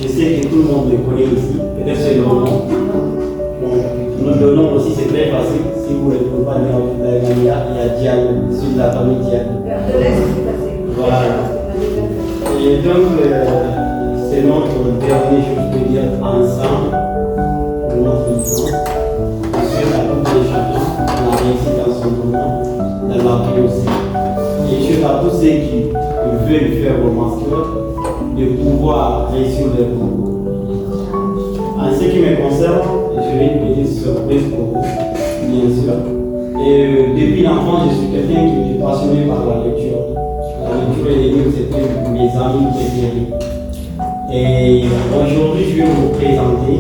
Je sais que tout le monde me connaît ici. Peut-être c'est le nom. Le nom aussi, c'est très facile. Si vous ne le trouvez pas, il y a Diallo, issu de la famille Diallo. Voilà. Et donc, c'est notre dernier, je peux dire, ensemble, pour notre licence. Sur la Coupe des Champions, on a réussi dans son moment, dans la vie aussi. Et je suis à tous ceux qui veulent faire vos masters, de pouvoir réussir leur concours. En ce qui me concerne, je vais une petite surprise pour vous, bien sûr. Et depuis l'enfance, je suis quelqu'un qui est passionné par la lecture. La lecture et les livres, c'était mes amis préférés. Et aujourd'hui, je vais vous présenter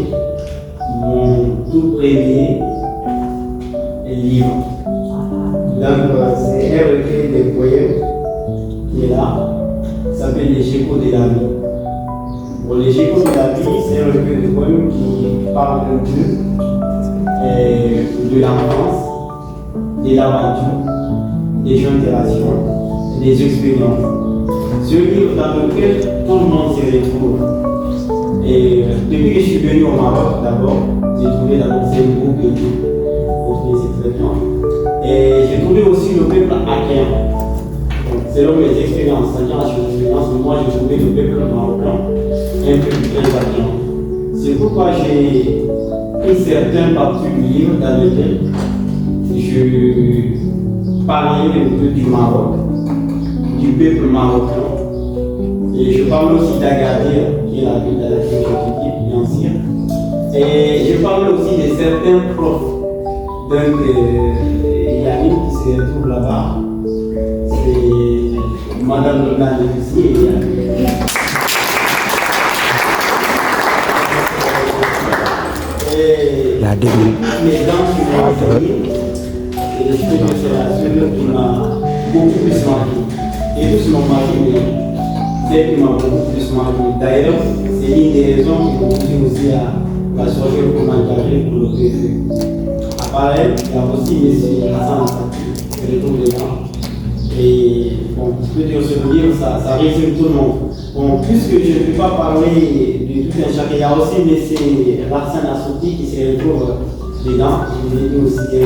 mon tout premier livre. Donc, c'est un recueil de poèmes qui est là. Ça s'appelle Les Échos de la vie. Bon, Les Échos de la vie, c'est un recueil de poèmes qui parle un peu de l'enfance, de l'aventure, des générations, des expériences. Ce livre dans lequel tout le monde se retrouve. Et depuis que je suis venu au Maroc, d'abord, j'ai trouvé d'abord c'est un beau pays, c'est très bien. Et j'ai trouvé aussi le peuple accueillant. Selon mes expériences, c'est-à-dire moi j'ai trouvé le peuple marocain un peu très accueillant. C'est pourquoi j'ai une certaine partie du livre dans lequel je parlais un peu du Maroc, du peuple marocain. Et je parle aussi d'Agadir, qui est la ville dans laquelle j'étudie, bien sûr. Et je parle aussi de certains profs. Donc, il y a une qui se retrouve là-bas. C'est Madame Lona ici. Et les gens qui m'ont enseigné, et je peux dire que c'est la seule qui m'a beaucoup plus marqué. Et tous m'ont marqué, mais celle qui m'a beaucoup plus marqué. D'ailleurs, c'est une des raisons qui m'a poussé aussi à la soirée pour m'engager pour le préfet. Pareil, il y a aussi M. Hassan Saki, qui retrouve les gens. Et bon, je peux dire ce livre, ça résume tout le monde. Bon, puisque je ne peux pas parler de tout un chacun, il y a aussi M. Larsen Assouti qui se retrouve dedans, il est aussi des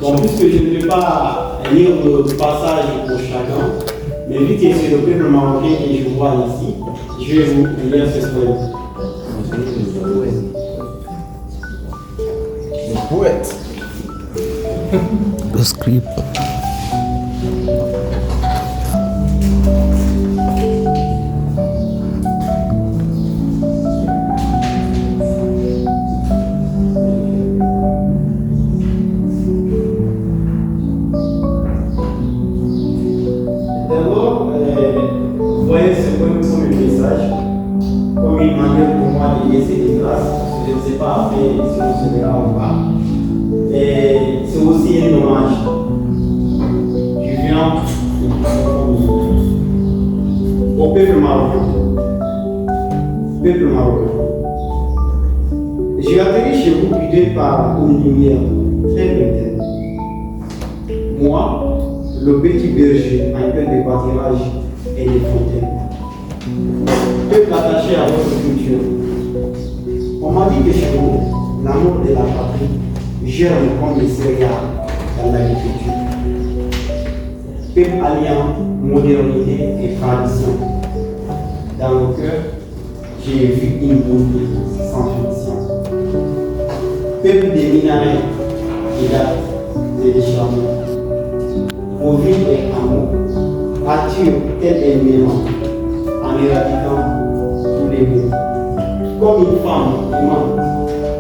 bon, puisque je ne peux pas lire le passage pour chacun, mais vu que c'est le peuple marocain que je vois ici, je vais vous lire ce poème. Poète. Le script. D'abord, voyez ce poème comme un message, comme une manière pour moi de laisser des traces, parce que je ne sais pas après si on se verra ou pas. Et c'est aussi un hommage. Je viens au peuple marocain. Peuple marocain. J'ai atterri chez vous guidé par une lumière très lointaine. Moi, le petit berger, un peu de pâturage et des fontaines. Peuple attaché à votre culture. On m'a dit que chez vous, l'amour de la patrie germe comme les céréales dans l'agriculture. Peuple alliant modernité et tradition. Dans le cœur, j'ai vu une beauté sans finition. Peuple des minarets et d'actes et des charbons. Vos villes et hameaux attirent tel un mélange en éradiquant tous les mots. Comme une femme aimante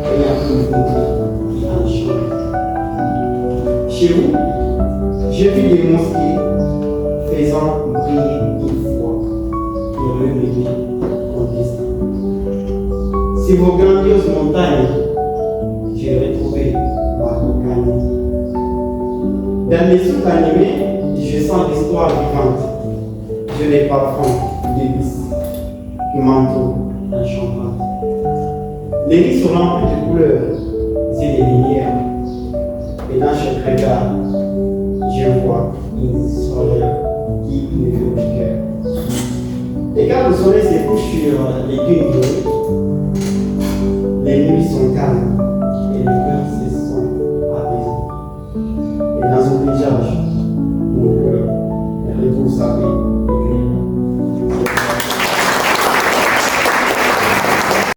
ayant une beauté qui enchante. Chez vous, j'ai vu des mosquées faisant briller une foi et relever ton destin. Sur vos grandioses montagnes, j'ai retrouvé ma compagnie. Dans les soutes animées, je sens l'histoire vivante. Je les parfums d'épices qui m'entourent en champagne. Les lits sont remplis de couleurs et de lumières. Et dans chaque regard, je vois une soleil qui me fait du cœur. Et quand le soleil se couche sur les dunes,